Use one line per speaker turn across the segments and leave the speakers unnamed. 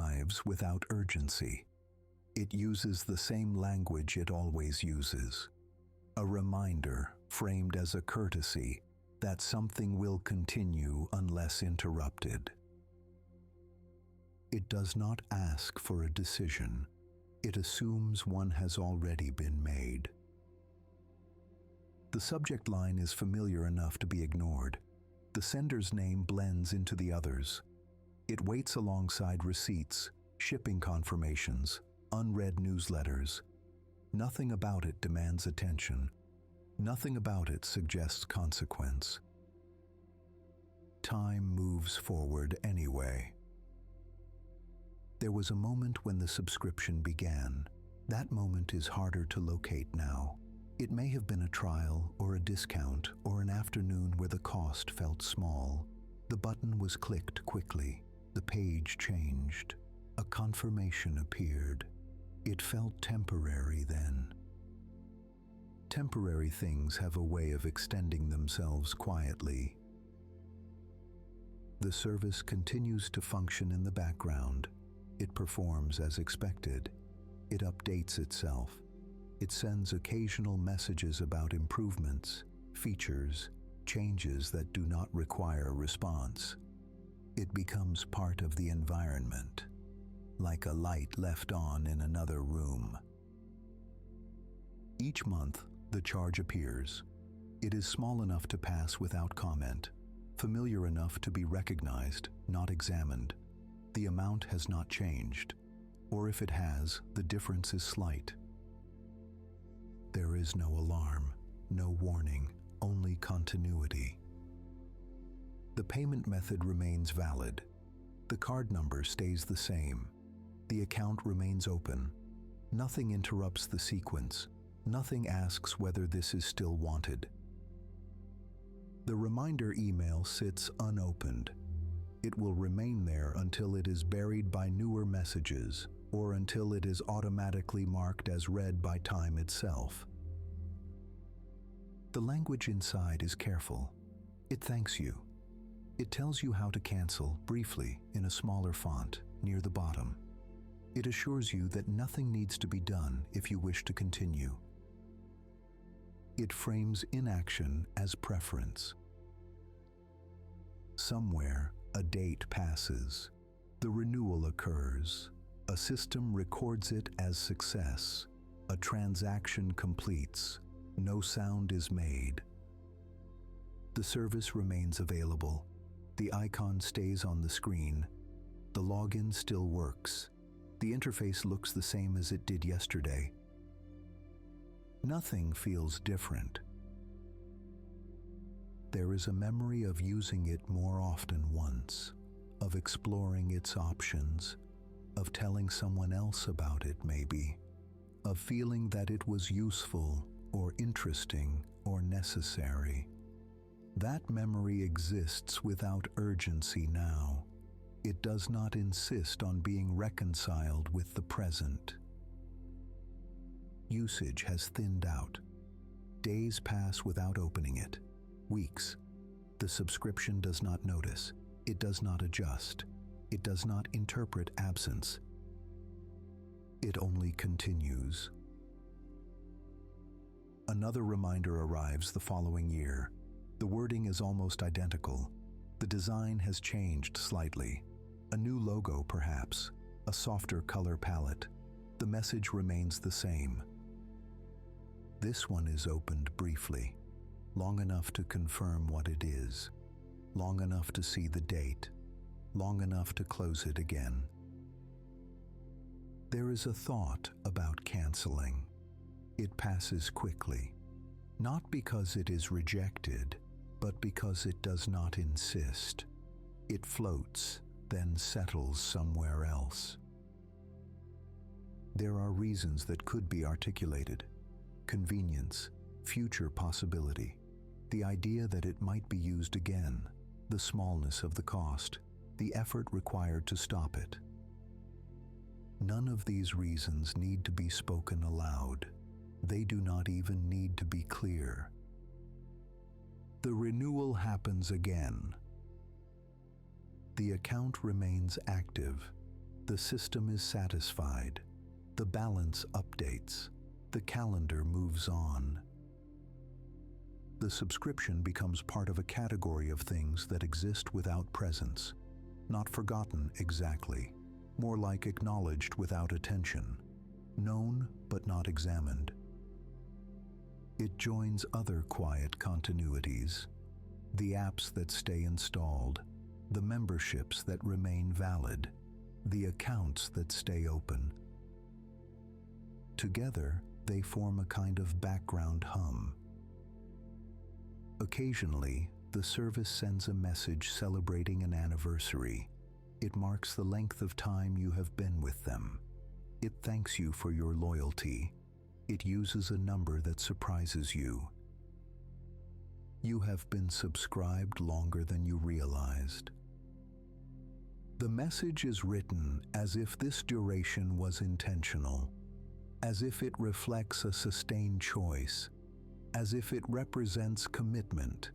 arrives without urgency. It uses the same language it always uses. A reminder framed as a courtesy that something will continue unless interrupted. It does not ask for a decision. It assumes one has already been made. The subject line is familiar enough to be ignored. The sender's name blends into the others. It waits alongside receipts, shipping confirmations, unread newsletters. Nothing about it demands attention. Nothing about it suggests consequence. Time moves forward anyway. There was a moment when the subscription began. That moment is harder to locate now. It may have been a trial or a discount or an afternoon where the cost felt small. The button was clicked quickly. The page changed. A confirmation appeared. It felt temporary then. Temporary things have a way of extending themselves quietly. The service continues to function in the background. It performs as expected. It updates itself. It sends occasional messages about improvements, features, changes that do not require a response. It becomes part of the environment, like a light left on in another room. Each month, the charge appears. It is small enough to pass without comment, familiar enough to be recognized, not examined. The amount has not changed, or if it has, the difference is slight. There is no alarm, no warning, only continuity. The payment method remains valid. The card number stays the same. The account remains open. Nothing interrupts the sequence. Nothing asks whether this is still wanted. The reminder email sits unopened. It will remain there until it is buried by newer messages, or until it is automatically marked as read by time itself. The language inside is careful. It thanks you. It tells you how to cancel, briefly, in a smaller font, near the bottom. It assures you that nothing needs to be done if you wish to continue. It frames inaction as preference. Somewhere, a date passes. The renewal occurs. A system records it as success. A transaction completes. No sound is made. The service remains available. The icon stays on the screen. The login still works. The interface looks the same as it did yesterday. Nothing feels different. There is a memory of using it more often once, of exploring its options, of telling someone else about it maybe, of feeling that it was useful or interesting or necessary. That memory exists without urgency now. It does not insist on being reconciled with the present. Usage has thinned out. Days pass without opening it. Weeks. The subscription does not notice. It does not adjust. It does not interpret absence. It only continues. Another reminder arrives the following year. The wording is almost identical. The design has changed slightly. A new logo, perhaps. A softer color palette. The message remains the same. This one is opened briefly, long enough to confirm what it is, long enough to see the date, long enough to close it again. There is a thought about canceling. It passes quickly, not because it is rejected, but because it does not insist. It floats, then settles somewhere else. There are reasons that could be articulated. Convenience, future possibility, the idea that it might be used again, the smallness of the cost, the effort required to stop it. None of these reasons need to be spoken aloud. They do not even need to be clear. The renewal happens again. The account remains active. The system is satisfied. The balance updates. The calendar moves on. The subscription becomes part of a category of things that exist without presence, not forgotten exactly, more like acknowledged without attention, known but not examined. It joins other quiet continuities, the apps that stay installed, the memberships that remain valid, the accounts that stay open. Together, they form a kind of background hum. Occasionally, the service sends a message celebrating an anniversary. It marks the length of time you have been with them. It thanks you for your loyalty. It uses a number that surprises you. You have been subscribed longer than you realized. The message is written as if this duration was intentional, as if it reflects a sustained choice, as if it represents commitment.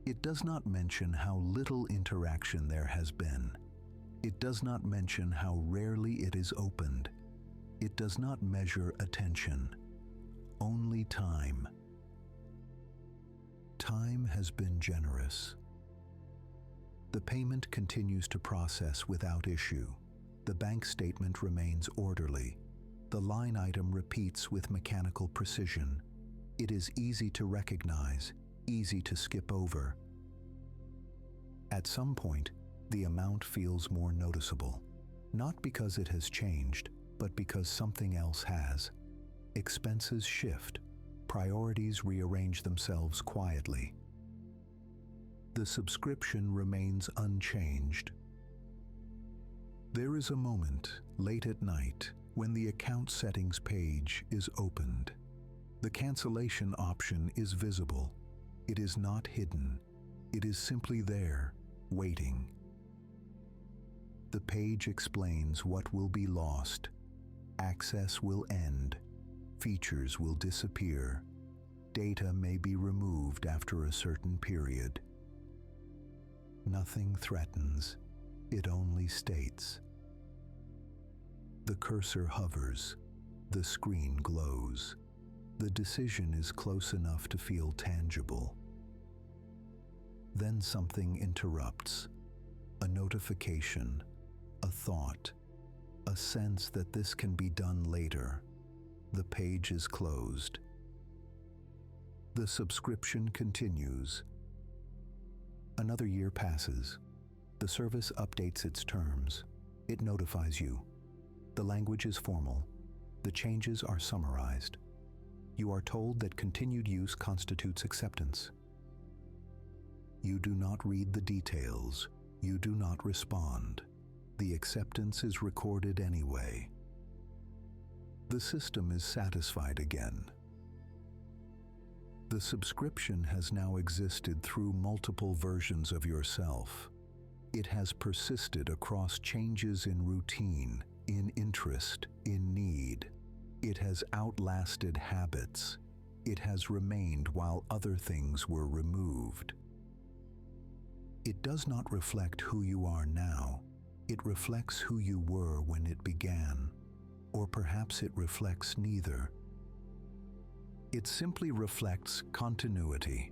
It does not mention how little interaction there has been. It does not mention how rarely it is opened. It does not measure attention, only time. Time has been generous. The payment continues to process without issue. The bank statement remains orderly. The line item repeats with mechanical precision. It is easy to recognize, easy to skip over. At some point, the amount feels more noticeable, not because it has changed, but because something else has. Expenses shift. Priorities rearrange themselves quietly. The subscription remains unchanged. There is a moment, late at night, when the account settings page is opened. The cancellation option is visible. It is not hidden. It is simply there, waiting. The page explains what will be lost. Access will end. Features will disappear. Data may be removed after a certain period. Nothing threatens. It only states. The cursor hovers. The screen glows. The decision is close enough to feel tangible. Then something interrupts. A notification, a thought, a sense that this can be done later. The page is closed. The subscription continues. Another year passes. The service updates its terms. It notifies you. The language is formal. The changes are summarized. You are told that continued use constitutes acceptance. You do not read the details. You do not respond. The acceptance is recorded anyway. The system is satisfied again. The subscription has now existed through multiple versions of yourself. It has persisted across changes in routine, in interest, in need. It has outlasted habits. It has remained while other things were removed. It does not reflect who you are now. It reflects who you were when it began. Or perhaps it reflects neither. It simply reflects continuity.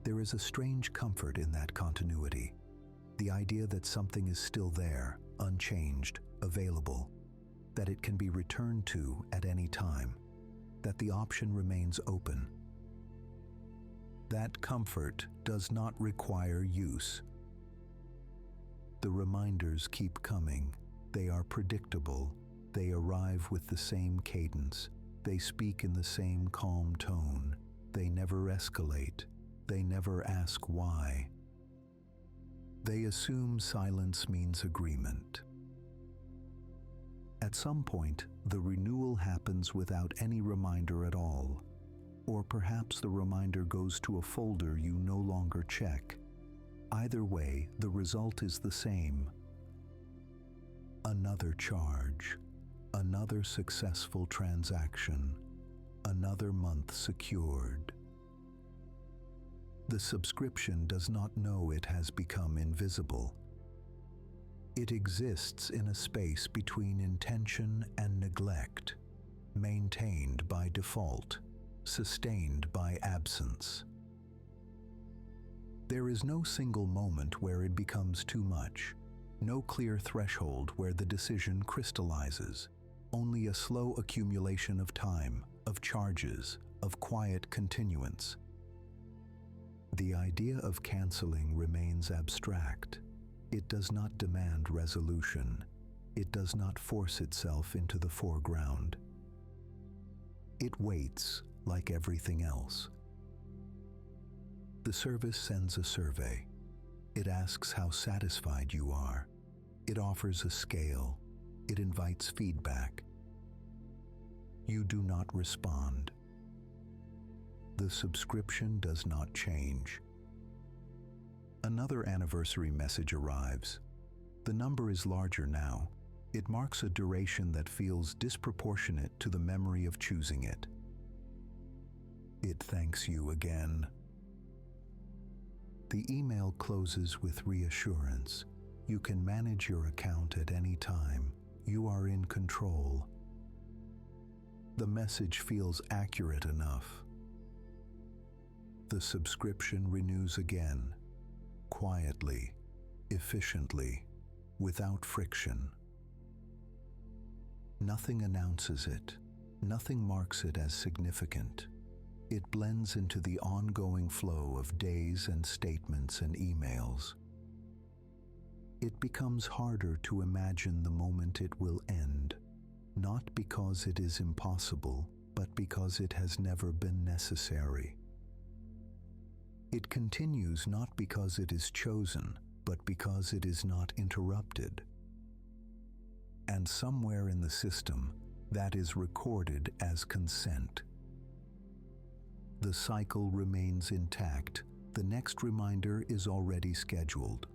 There is a strange comfort in that continuity, the idea that something is still there, unchanged, available, that it can be returned to at any time, that the option remains open. That comfort does not require use. The reminders keep coming. They are predictable. They arrive with the same cadence. They speak in the same calm tone. They never escalate. They never ask why. They assume silence means agreement. At some point, the renewal happens without any reminder at all. Or perhaps the reminder goes to a folder you no longer check. Either way, the result is the same. Another charge. Another successful transaction. Another month secured. The subscription does not know it has become invisible. It exists in a space between intention and neglect, maintained by default, sustained by absence. There is no single moment where it becomes too much, no clear threshold where the decision crystallizes, only a slow accumulation of time, of charges, of quiet continuance. The idea of canceling remains abstract. It does not demand resolution. It does not force itself into the foreground. It waits like everything else. The service sends a survey. It asks how satisfied you are. It offers a scale. It invites feedback. You do not respond. The subscription does not change. Another anniversary message arrives. The number is larger now. It marks a duration that feels disproportionate to the memory of choosing it. It thanks you again. The email closes with reassurance. You can manage your account at any time. You are in control. The message feels accurate enough. The subscription renews again, quietly, efficiently, without friction. Nothing announces it. Nothing marks it as significant. It blends into the ongoing flow of days and statements and emails. It becomes harder to imagine the moment it will end, not because it is impossible, but because it has never been necessary. It continues not because it is chosen, but because it is not interrupted. And somewhere in the system, that is recorded as consent. The cycle remains intact. The next reminder is already scheduled.